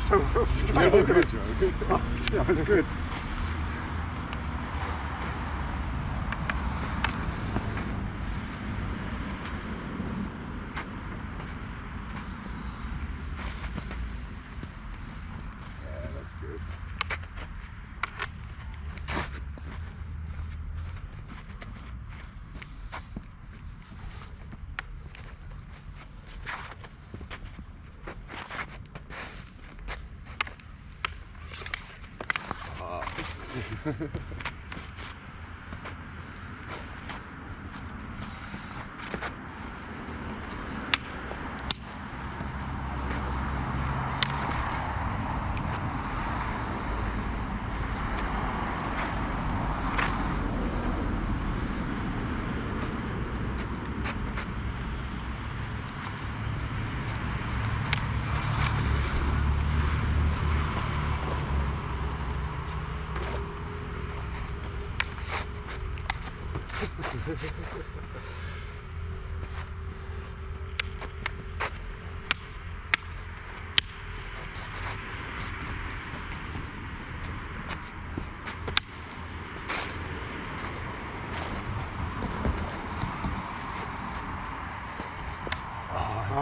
so straight Yeah, into good it. joke. Oh, that was good. Yeah, that's good.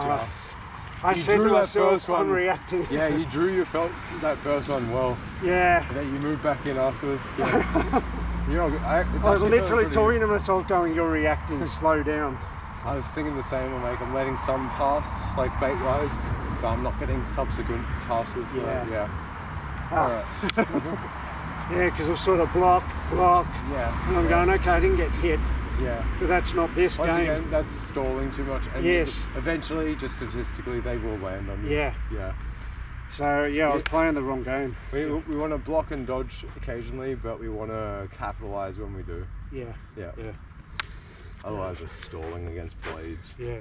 Just. I You said drew to that myself, first I'm one. reacting. Yeah, you drew your that first one well. Yeah. And then you moved back in afterwards. Yeah. You're all good. I was literally talking to myself going, you're reacting, slow down. I was thinking the same, I'm letting some pass, like bait-wise, but I'm not getting subsequent passes. So yeah. Alright. Yeah, because I sort of block. Yeah. And I'm going, okay, I didn't get hit. Yeah. But that's not this Once game. again, that's stalling too much. And yes. Eventually, just statistically, they will land on you. Yeah. Yeah. So, yeah, I was playing the wrong game. We want to block and dodge occasionally, but we want to capitalise when we do. Yeah. Yeah. Yeah. Otherwise, we're stalling against blades. Yeah.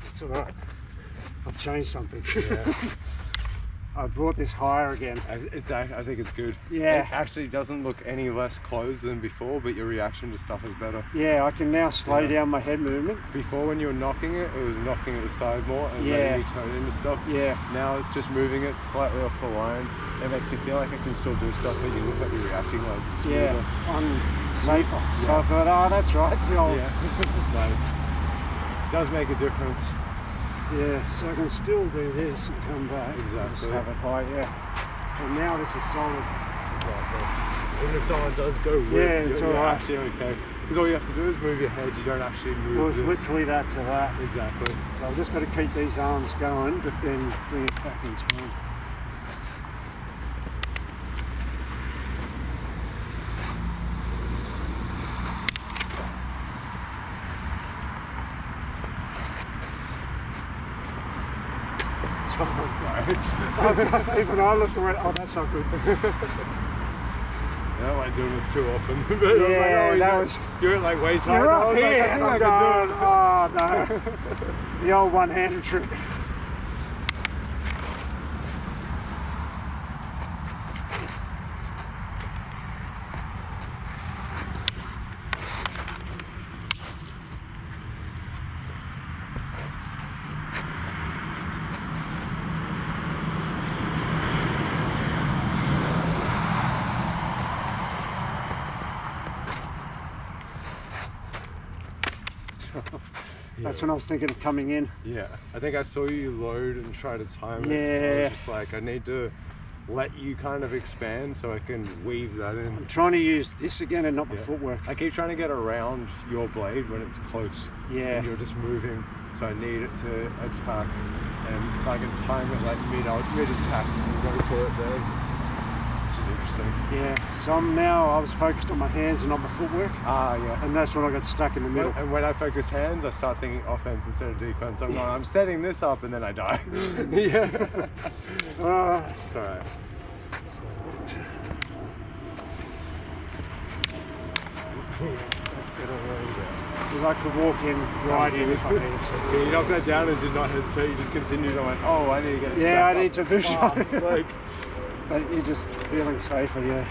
It's alright. I've changed something. Yeah. I brought this higher again. I think it's good. Yeah. It actually doesn't look any less closed than before, but your reaction to stuff is better. Yeah, I can now slow down my head movement. Before, when you were knocking it, it was knocking it aside more and letting me turn into stuff. Yeah. Now it's just moving it slightly off the line. It makes me feel like I can still do stuff, but you look like you're reacting like smoother. Yeah, I'm safer. Yeah. So I thought, oh, that's right. Yeah. Nice. Does make a difference. Yeah, so I can still do this and come back. Exactly. Just have it high, yeah. And now this is solid. Exactly. Even if someone does go weird, it's you're alright. actually okay. Because all you have to do is move your head, you don't actually move. Well, it's this. literally that to that. Exactly. So I've just got to keep these arms going, but then bring it back in time. I'm sorry. Even I looked away, oh, that's not good. I don't like doing it too often. But Yeah, I was like, oh, that was... You're at like waist height. You're I up was here, like, I and think I'm I can do going, it. oh no. The old one-handed trick. That's when I was thinking of coming in. Yeah, I think I saw you load and try to time it. Yeah. I was just like, I need to let you kind of expand so I can weave that in. I'm trying to use this again and not the footwork. I keep trying to get around your blade when it's close. Yeah. And you're just moving, so I need it to attack. And if I can time it like mid-attack and go for it there. This is interesting. Interesting. Yeah, so I was focused on my hands and not my footwork. Ah, yeah. And that's when I got stuck in the middle. And when I focus hands, I start thinking offense instead of defense. I'm setting this up and then I die. Yeah. It's alright. That's better. Because I could walk in right in if I needed to. Yeah, you knocked that down and did not hesitate. You just continued. I went, oh, I need to get it. Yeah, I need to do something. something. But you're just feeling safer, yeah.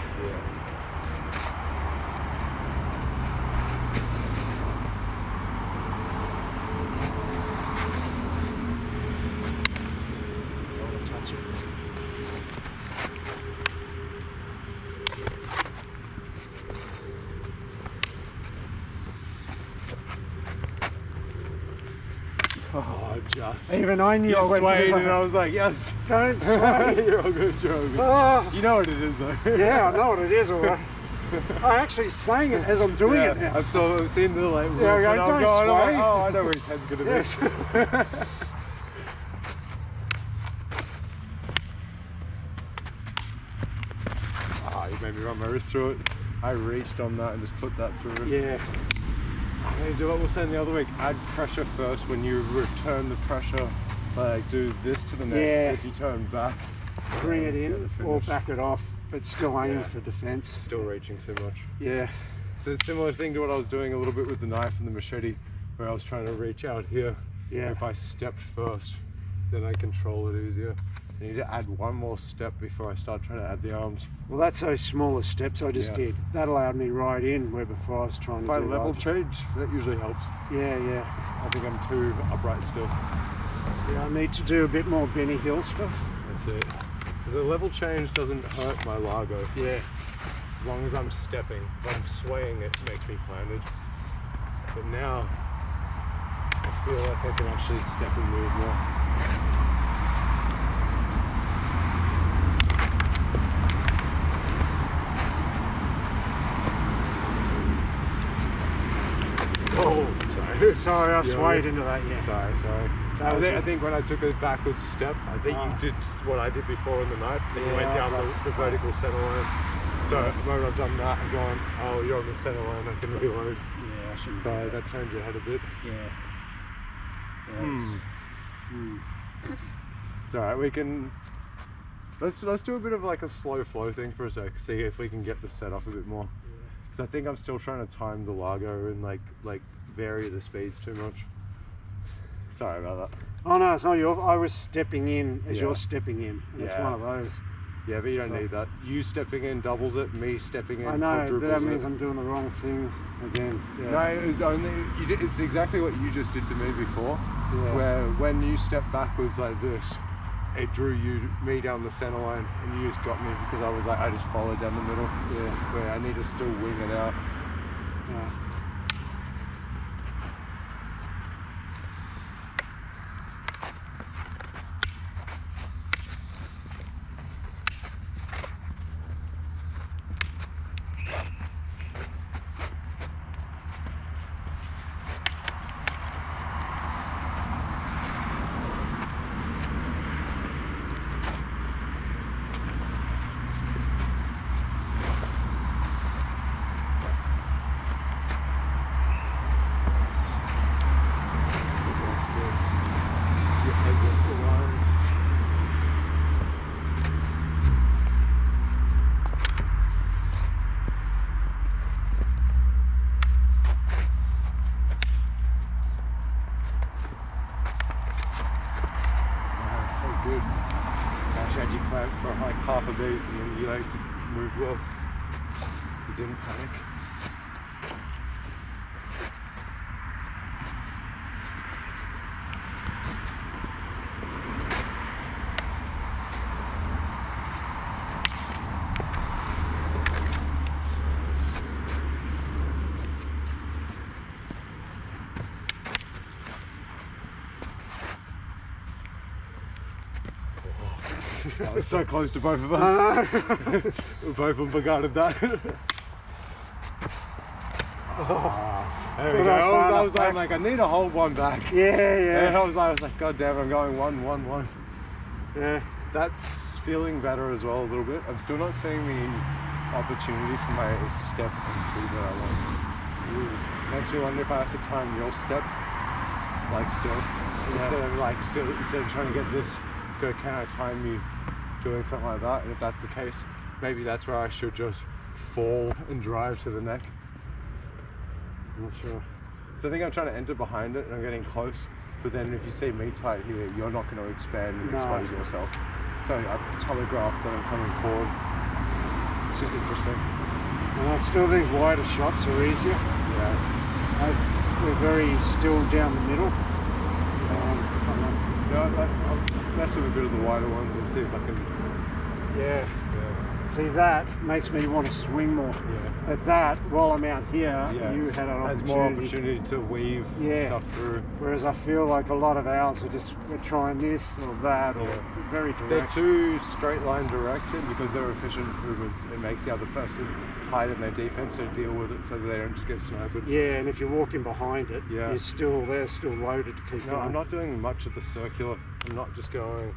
Oh, just. Even I knew You I went swayed and I was like, yes. Don't sway. You're all good, you're all good. Oh. You know what it is though. Yeah, I know what it is, all right. I actually sang it as I'm doing it now. I've seen the like. Yeah, and I'm don't going, sway. oh, I know where his head's gonna be. Yes. You made me run my wrist through it. I reached on that and just put that through it. Yeah. I'm gonna do what we were saying the other week. Add pressure first when you return the pressure. Like do this to the neck. Yeah. If you turn back, Bring it in or back it off, but still aim for defense. Still reaching too much. Yeah. So it's a similar thing to what I was doing a little bit with the knife and the machete, where I was trying to reach out here. Yeah. If I stepped first, then I control it easier. I need to add one more step before I start trying to add the arms. Well, that's those smaller steps I just did. That allowed me right in where before I was trying to do If I level larger. change, that usually helps. Yeah. I think I'm too upright still. Yeah, I need to do a bit more Benny Hill stuff. That's it. Because the level change doesn't hurt my largo. Yeah. As long as I'm stepping. If I'm swaying, it makes me planted. But now, I feel like I can actually step and move more. Sorry, I swayed into that, yeah. Sorry. I think when I took a backward step, I think you did what I did before in the knife. Then you went down the vertical center line. So at the moment I've done that, I'm going, oh, you're on the center line, I can reload. Yeah, I should. Sorry, that turned your head a bit. Yeah. It's alright, we can... Let's do a bit of like a slow flow thing for a sec. See if we can get the set off a bit more. Because I think I'm still trying to time the largo and like vary the speeds too much. Sorry about that. Oh no, it's not your. I was stepping in as you're stepping in. And it's one of those. Yeah, but you don't need that. You stepping in doubles it. Me stepping in I know, but quadruples that means it. I'm doing the wrong thing again. Yeah. No, it's only it's exactly what you just did to me before. Yeah. Where when you step backwards like this, it drew me down the center line, and you just got me because I was like I just followed down the middle. Yeah. Where I need to still wing it out. Yeah. For like half a beat and then you like moved well. You didn't panic. That was so close to both of us. We both unregarded that. There we go. I was like, I need to hold one back. Yeah. And I was like, God damn, I'm going one. Yeah. That's feeling better as well a little bit. I'm still not seeing the opportunity for my step and feet that I want. Makes me wonder if I have to time your step, like still, instead of trying to get this, go, can I time you doing something like that? And if that's the case, maybe that's where I should just fall and drive to the neck. I'm not sure. So I think I'm trying to enter behind it and I'm getting close, but then if you see me tight here, you're not going to expand and expose yourself. So I telegraph that I'm coming forward. It's just interesting. And I still think wider shots are easier. Yeah. We're very still down the middle. I'll mess with a bit of the wider ones and see if I can. Yeah. See, that makes me want to swing more. Yeah. But that, while I'm out here, you had an opportunity. There's more opportunity to weave stuff through. Whereas I feel like a lot of ours are just, we're trying this or that or very direct. They're too straight line directed because they're efficient movements. It makes the other person tighten their defense to deal with it so that they don't just get sniped. Yeah, and if you're walking behind it, they're still loaded to keep going. I'm not doing much of the circular. I'm not just going.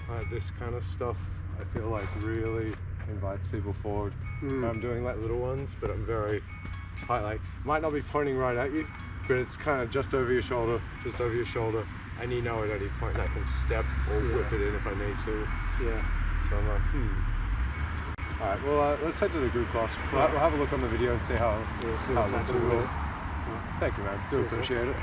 Like this kind of stuff, I feel like really invites people forward. I'm doing like little ones, but I'm very tight. Like, might not be pointing right at you, but it's kind of just over your shoulder, and you know at any point I can step or whip it in if I need to. Yeah. So I'm like, All right, well, let's head to the group class. We'll have a look on the video and see how it looks. Thank you, man. Do appreciate it.